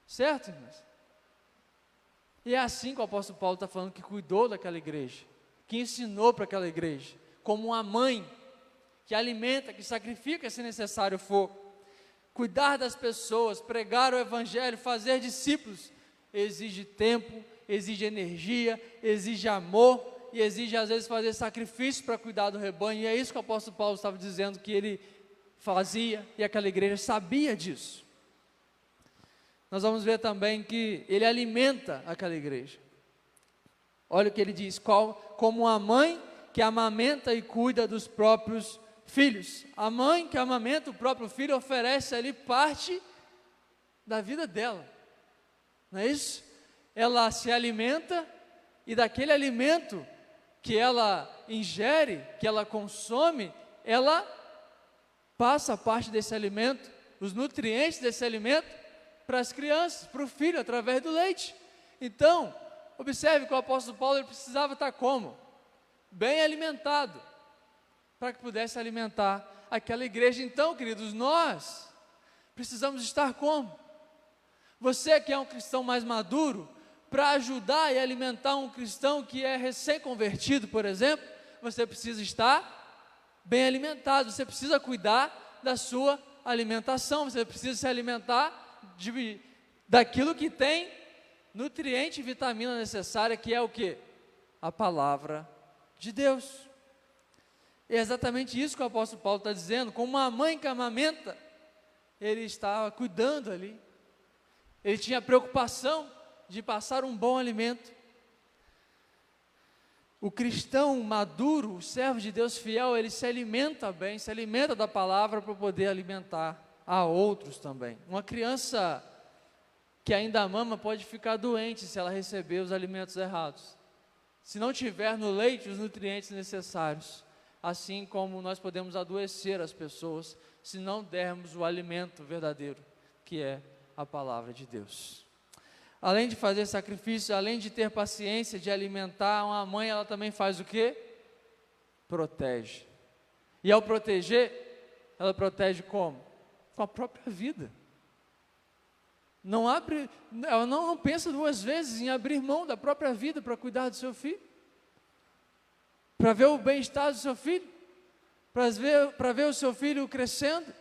Certo, irmãs? E é assim que o apóstolo Paulo está falando, que cuidou daquela igreja, que ensinou para aquela igreja, como uma mãe que alimenta, que sacrifica se necessário for. Cuidar das pessoas, pregar o evangelho, fazer discípulos, exige tempo, exige energia, exige amor, e exige às vezes fazer sacrifício para cuidar do rebanho, e é isso que o apóstolo Paulo estava dizendo que ele fazia, e aquela igreja sabia disso. Nós vamos ver também que ele alimenta aquela igreja. Olha o que ele diz, como a mãe que amamenta e cuida dos próprios filhos. A mãe que amamenta o próprio filho oferece ali parte da vida dela, não é isso? Ela se alimenta, e daquele alimento que ela ingere, que ela consome, ela passa parte desse alimento, os nutrientes desse alimento, para as crianças, para o filho, através do leite. Então, observe que o apóstolo Paulo ele precisava estar como? Bem alimentado, para que pudesse alimentar aquela igreja. Então, queridos, nós precisamos estar como? Você que é um cristão mais maduro, para ajudar e alimentar um cristão que é recém-convertido, por exemplo, você precisa estar bem alimentado, você precisa cuidar da sua alimentação, você precisa se alimentar daquilo que tem nutriente e vitamina necessária, que é o quê? A palavra de Deus. É exatamente isso que o apóstolo Paulo está dizendo, como uma mãe que amamenta, ele estava cuidando ali, ele tinha preocupação de passar um bom alimento. O cristão maduro, o servo de Deus fiel, ele se alimenta bem, se alimenta da palavra para poder alimentar a outros também. Uma criança que ainda mama pode ficar doente se ela receber os alimentos errados, se não tiver no leite os nutrientes necessários, assim como nós podemos adoecer as pessoas se não dermos o alimento verdadeiro, que é a palavra de Deus. Além de fazer sacrifício, além de ter paciência de alimentar, uma mãe, ela também faz o quê? Protege. E ao proteger, ela protege como? Com a própria vida. Ela não pensa duas vezes em abrir mão da própria vida para cuidar do seu filho, para ver o bem-estar do seu filho, para ver o seu filho crescendo,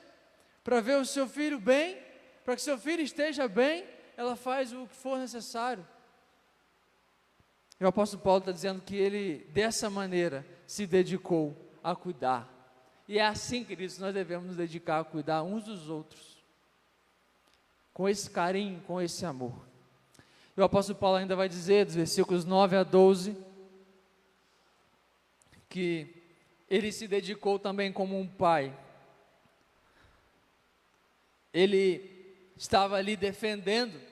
para ver o seu filho bem, para que seu filho esteja bem, ela faz o que for necessário. E o apóstolo Paulo está dizendo que ele, dessa maneira, se dedicou a cuidar. E é assim, queridos, nós devemos nos dedicar a cuidar uns dos outros, com esse carinho, com esse amor. E o apóstolo Paulo ainda vai dizer, dos versículos 9 a 12, que ele se dedicou também como um pai. Ele estava ali defendendo,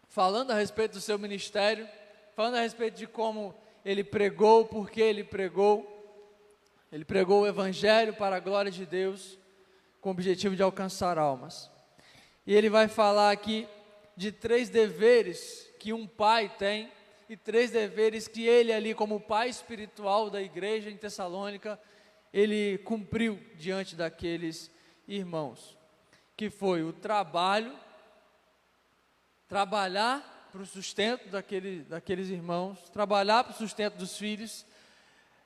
falando a respeito do seu ministério, falando a respeito de como ele pregou, porque ele pregou o evangelho para a glória de Deus, com o objetivo de alcançar almas. E ele vai falar aqui de 3 deveres que um pai tem, e 3 deveres que ele ali, como pai espiritual da igreja em Tessalônica, ele cumpriu diante daqueles irmãos, que foi o trabalhar para o sustento daqueles irmãos, trabalhar para o sustento dos filhos,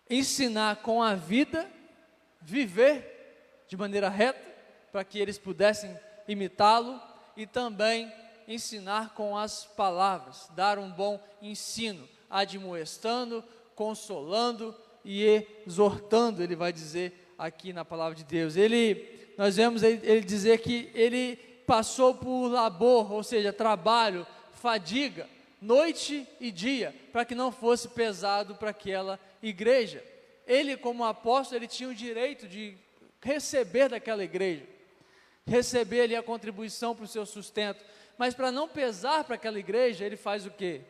ensinar com a vida, viver de maneira reta, para que eles pudessem imitá-lo, e também ensinar com as palavras, dar um bom ensino, admoestando, consolando e exortando, ele vai dizer aqui na palavra de Deus. Nós vemos ele dizer que ele passou por labor, ou seja, trabalho, fadiga, noite e dia, para que não fosse pesado para aquela igreja. Ele, como apóstolo, ele tinha o direito de receber daquela igreja, receber ali a contribuição para o seu sustento, mas para não pesar para aquela igreja, ele faz o quê?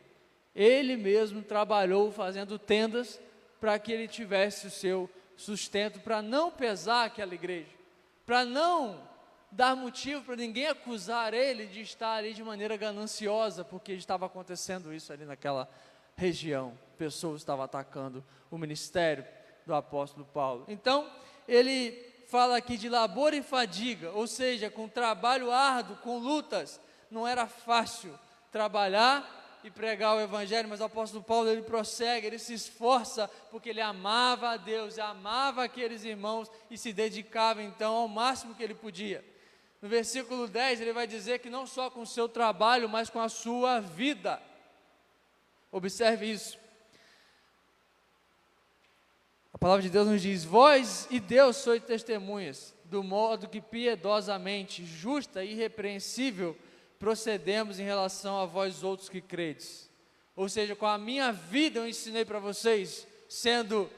Ele mesmo trabalhou fazendo tendas para que ele tivesse o seu sustento, para não pesar aquela igreja, para não dar motivo para ninguém acusar ele de estar ali de maneira gananciosa, porque estava acontecendo isso ali região. Pessoas estavam atacando o ministério do apóstolo Paulo. Então, ele fala aqui de labor e fadiga, ou seja, com trabalho árduo, com lutas. Não era fácil trabalhar e pregar o evangelho, mas o apóstolo Paulo, ele prossegue, ele se esforça, porque ele amava a Deus, amava aqueles irmãos e se dedicava então ao máximo que ele podia. No versículo 10 ele vai dizer que não só com o seu trabalho, mas com a sua vida. Observe isso. A palavra de Deus nos diz: vós e Deus sois testemunhas, do modo que piedosamente, justa e irrepreensível procedemos em relação a vós outros que credes. Ou seja, com a minha vida eu ensinei para vocês, sendo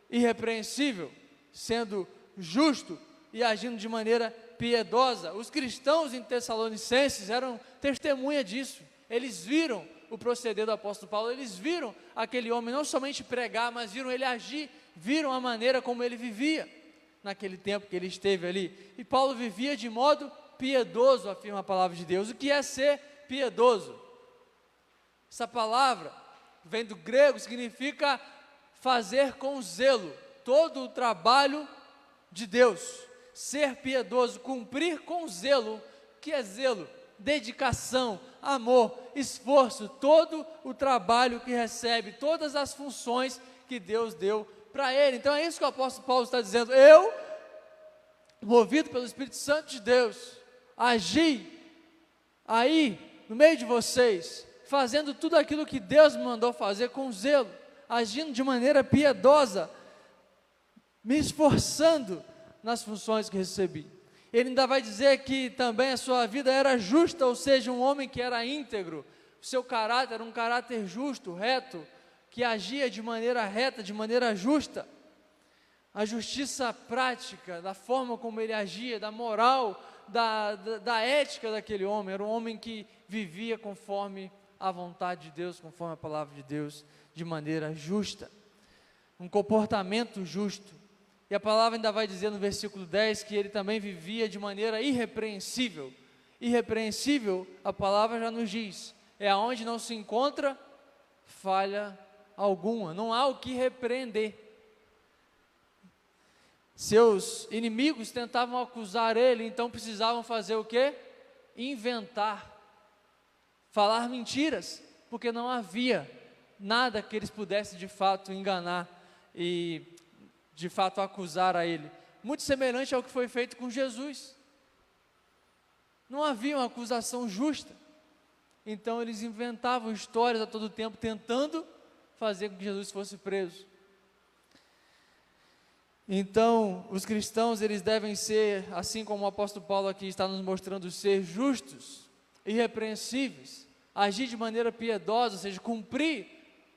irrepreensível, sendo justo e agindo de maneira piedosa. Os cristãos em Tessalonicenses eram testemunha disso. Eles viram o proceder do apóstolo Paulo, eles viram aquele homem não somente pregar, mas viram ele agir, viram a maneira como ele vivia naquele tempo que ele esteve ali. E Paulo vivia de modo piedoso, afirma a palavra de Deus. O que é ser piedoso? Essa palavra vem do grego, significa fazer com zelo todo o trabalho de Deus. Ser piedoso, cumprir com zelo. O que é zelo? Dedicação, amor, esforço, todo o trabalho que recebe, todas as funções que Deus deu para ele. Então é isso que o apóstolo Paulo está dizendo. Eu, movido pelo Espírito Santo de Deus, agi aí no meio de vocês, fazendo tudo aquilo que Deus me mandou fazer com zelo, agindo de maneira piedosa, me esforçando nas funções que recebi. Ele ainda vai dizer que também a sua vida era justa, ou seja, um homem que era íntegro, o seu caráter era um caráter justo, reto, que agia de maneira reta, de maneira justa. A justiça prática, da forma como ele agia, da moral, da ética daquele homem. Era um homem que vivia conforme a vontade de Deus, conforme a palavra de Deus, de maneira justa, um comportamento justo. E a palavra ainda vai dizer no versículo 10 que ele também vivia de maneira irrepreensível. Irrepreensível, a palavra já nos diz, é aonde não se encontra falha alguma, não há o que repreender. Seus inimigos tentavam acusar ele, então precisavam fazer o quê? Inventar, falar mentiras, porque não havia nada que eles pudessem de fato enganar e de fato acusar a ele. Muito semelhante ao que foi feito com Jesus. Não havia uma acusação justa, então eles inventavam histórias a todo tempo, tentando fazer com que Jesus fosse preso. Então, os cristãos, eles devem ser, assim como o apóstolo Paulo aqui está nos mostrando, ser justos, irrepreensíveis, agir de maneira piedosa, ou seja, cumprir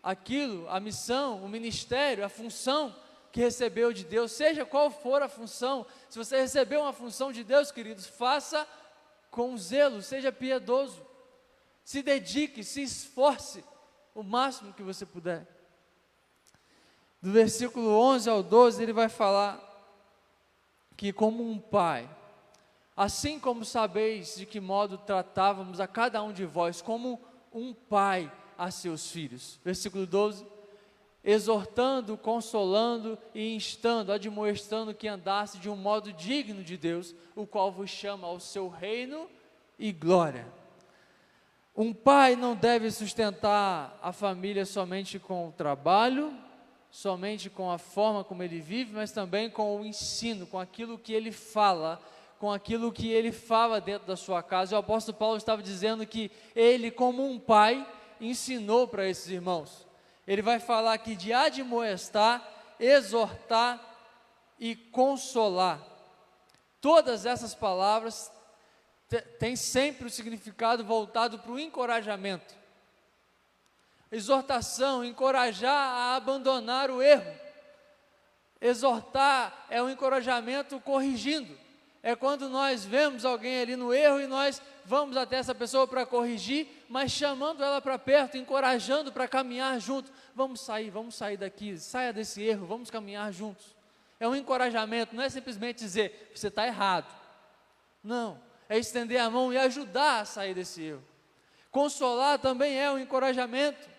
aquilo, a missão, o ministério, a função que recebeu de Deus, seja qual for a função. Se você recebeu uma função de Deus, queridos, faça com zelo, seja piedoso, se dedique, se esforce o máximo que você puder. Do versículo 11 ao 12, ele vai falar que como um pai, assim como sabeis de que modo tratávamos a cada um de vós, como um pai a seus filhos. Versículo 12, exortando, consolando e instando, admoestando que andasse de um modo digno de Deus, o qual vos chama ao seu reino e glória. Um pai não deve sustentar a família somente com o trabalho, somente com a forma como ele vive, mas também com o ensino, com aquilo que ele fala, com aquilo que ele fala dentro da sua casa. E o apóstolo Paulo estava dizendo que ele, como um pai, ensinou para esses irmãos. Ele vai falar aqui de admoestar, exortar e consolar. Todas essas palavras têm sempre o significado voltado para o encorajamento. Exortação, encorajar a abandonar o erro. Exortar é um encorajamento corrigindo. É quando nós vemos alguém ali no erro e nós vamos até essa pessoa para corrigir, mas chamando ela para perto, encorajando para caminhar junto. Vamos sair daqui, saia desse erro, vamos caminhar juntos. É um encorajamento, não é simplesmente dizer, você está errado. Não, é estender a mão e ajudar a sair desse erro. Consolar também é um encorajamento.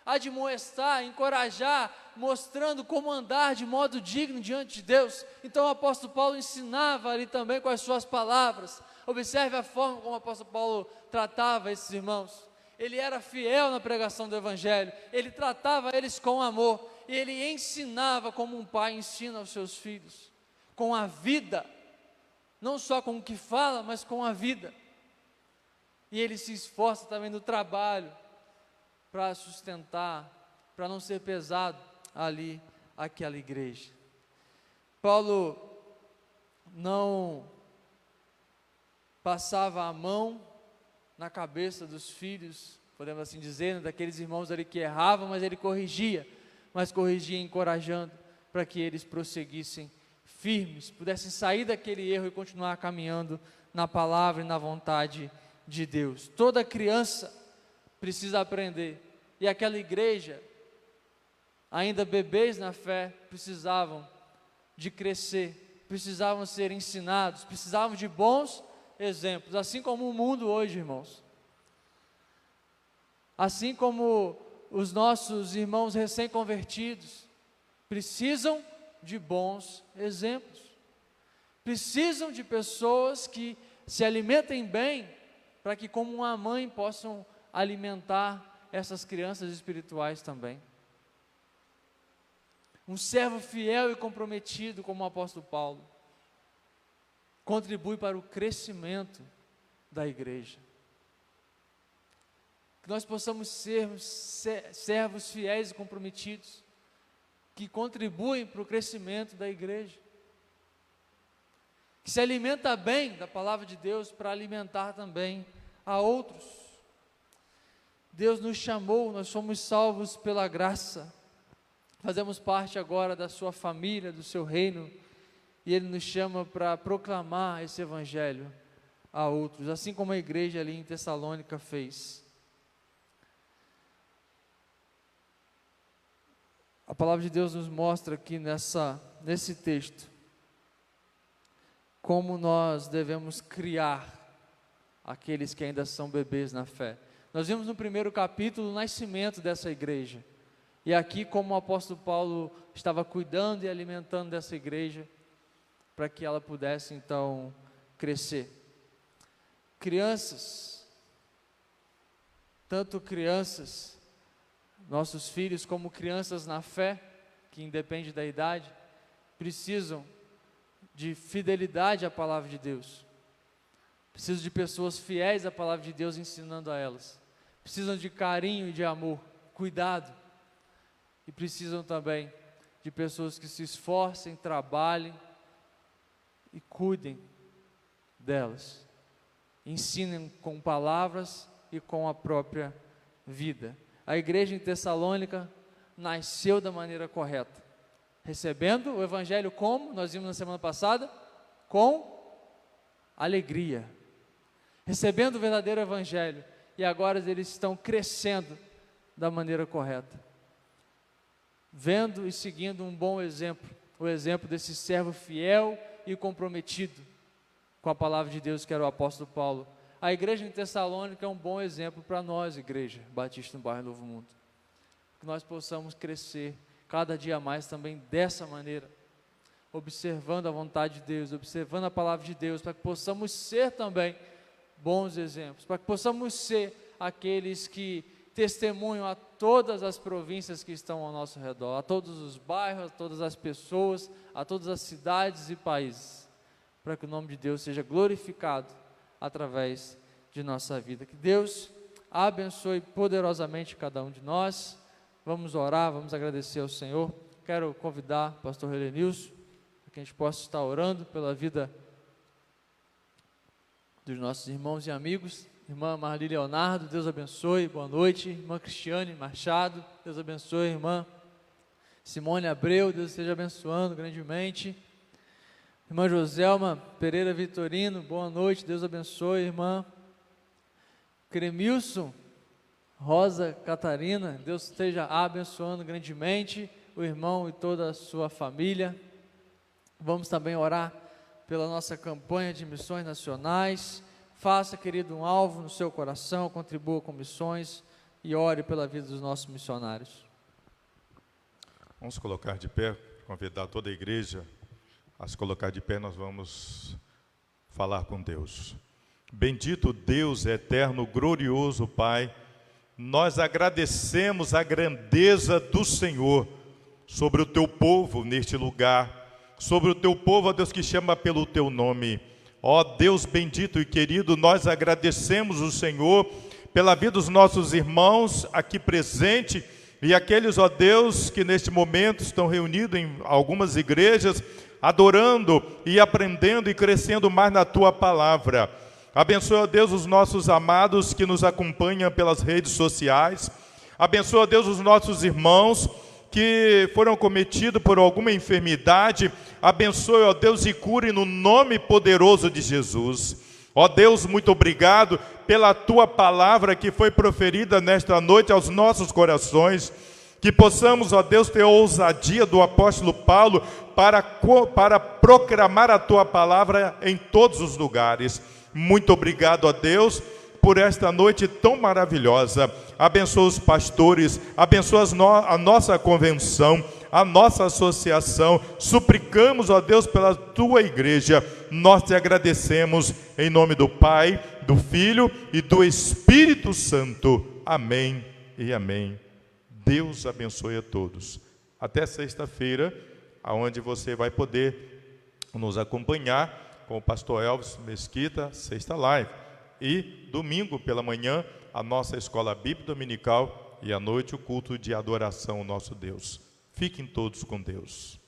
admoestar, encorajar, mostrando como andar de modo digno diante de Deus. Então o apóstolo Paulo ensinava ali também com as suas palavras. Observe a forma como o apóstolo Paulo tratava esses irmãos. Ele era fiel na pregação do evangelho, ele tratava eles com amor, e ele ensinava como um pai ensina aos seus filhos, com a vida, não só com o que fala, mas com a vida. E ele se esforça também no trabalho, para sustentar, para não ser pesado ali, aquela igreja. Paulo não passava a mão na cabeça dos filhos, podemos assim dizer, daqueles irmãos ali que erravam, mas ele corrigia, encorajando, para que eles prosseguissem firmes, pudessem sair daquele erro e continuar caminhando na palavra e na vontade de Deus. Toda criança precisa aprender, e aquela igreja, ainda bebês na fé, precisavam de crescer, precisavam ser ensinados, precisavam de bons exemplos, assim como o mundo hoje, irmãos, assim como os nossos irmãos recém-convertidos, precisam de bons exemplos, precisam de pessoas que se alimentem bem, para que como uma mãe possam alimentar essas crianças espirituais também. Um servo fiel e comprometido como o apóstolo Paulo, contribui para o crescimento da igreja. Que nós possamos ser servos fiéis e comprometidos, que contribuem para o crescimento da igreja, que se alimenta bem da palavra de Deus para alimentar também a outros. Deus nos chamou, nós somos salvos pela graça, fazemos parte agora da sua família, do seu reino, e Ele nos chama para proclamar esse evangelho a outros, assim como a igreja ali em Tessalônica fez. A palavra de Deus nos mostra aqui nesse texto, como nós devemos criar aqueles que ainda são bebês na fé. Nós vimos no primeiro capítulo o nascimento dessa igreja, e aqui como o apóstolo Paulo estava cuidando e alimentando dessa igreja, para que ela pudesse então crescer. Crianças, tanto crianças, nossos filhos, como crianças na fé, que independe da idade, precisam de fidelidade à palavra de Deus, precisam de pessoas fiéis à palavra de Deus ensinando a elas, precisam de carinho e de amor, cuidado, e precisam também de pessoas que se esforcem, trabalhem e cuidem delas, ensinem com palavras e com a própria vida. A igreja em Tessalônica nasceu da maneira correta, recebendo o evangelho como nós vimos na semana passada, com alegria, recebendo o verdadeiro evangelho, e agora eles estão crescendo da maneira correta, vendo e seguindo um bom exemplo, o exemplo desse servo fiel e comprometido com a palavra de Deus, que era o apóstolo Paulo. A igreja em Tessalônica é um bom exemplo para nós, igreja Batista no bairro Novo Mundo, que nós possamos crescer cada dia mais também dessa maneira, observando a vontade de Deus, observando a palavra de Deus, para que possamos ser também bons exemplos, para que possamos ser aqueles que testemunham a todas as províncias que estão ao nosso redor, a todos os bairros, a todas as pessoas, a todas as cidades e países, para que o nome de Deus seja glorificado através de nossa vida. Que Deus abençoe poderosamente cada um de nós. Vamos orar, vamos agradecer ao Senhor. Quero convidar o pastor Helenilson, para que a gente possa estar orando pela vida dos nossos irmãos e amigos. Irmã Marli Leonardo, Deus abençoe, boa noite. Irmã Cristiane Machado, Deus abençoe. Irmã Simone Abreu, Deus esteja abençoando grandemente. Irmã Joselma Pereira Vitorino, boa noite, Deus abençoe. Irmã Cremilson Rosa Catarina, Deus esteja abençoando grandemente o irmão e toda a sua família. Vamos também orar pela nossa campanha de missões nacionais. Faça, querido, um alvo no seu coração, contribua com missões e ore pela vida dos nossos missionários. Vamos colocar de pé, convidar toda a igreja a se colocar de pé, nós vamos falar com Deus. Bendito Deus eterno, glorioso Pai, nós agradecemos a grandeza do Senhor sobre o teu povo neste lugar, sobre o teu povo, ó Deus, que chama pelo teu nome. Ó Deus bendito e querido, nós agradecemos o Senhor pela vida dos nossos irmãos aqui presentes e aqueles, ó Deus, que neste momento estão reunidos em algumas igrejas, adorando e aprendendo e crescendo mais na tua palavra. Abençoa, ó Deus, os nossos amados que nos acompanham pelas redes sociais. Abençoa, ó Deus, os nossos irmãos que foram cometidos por alguma enfermidade. Abençoe, ó Deus, e cure no nome poderoso de Jesus. Ó Deus, muito obrigado pela tua palavra que foi proferida nesta noite aos nossos corações. Que possamos, ó Deus, ter a ousadia do apóstolo Paulo para proclamar a tua palavra em todos os lugares. Muito obrigado, ó Deus, por esta noite tão maravilhosa. Abençoa os pastores, abençoa a nossa convenção, a nossa associação. Suplicamos, ó Deus, pela tua igreja. Nós te agradecemos em nome do Pai, do Filho e do Espírito Santo. Amém e amém. Deus abençoe a todos. Até sexta-feira, aonde você vai poder nos acompanhar com o pastor Elvis Mesquita, sexta live. E domingo pela manhã, a nossa escola bíblica dominical e à noite o culto de adoração ao nosso Deus. Fiquem todos com Deus.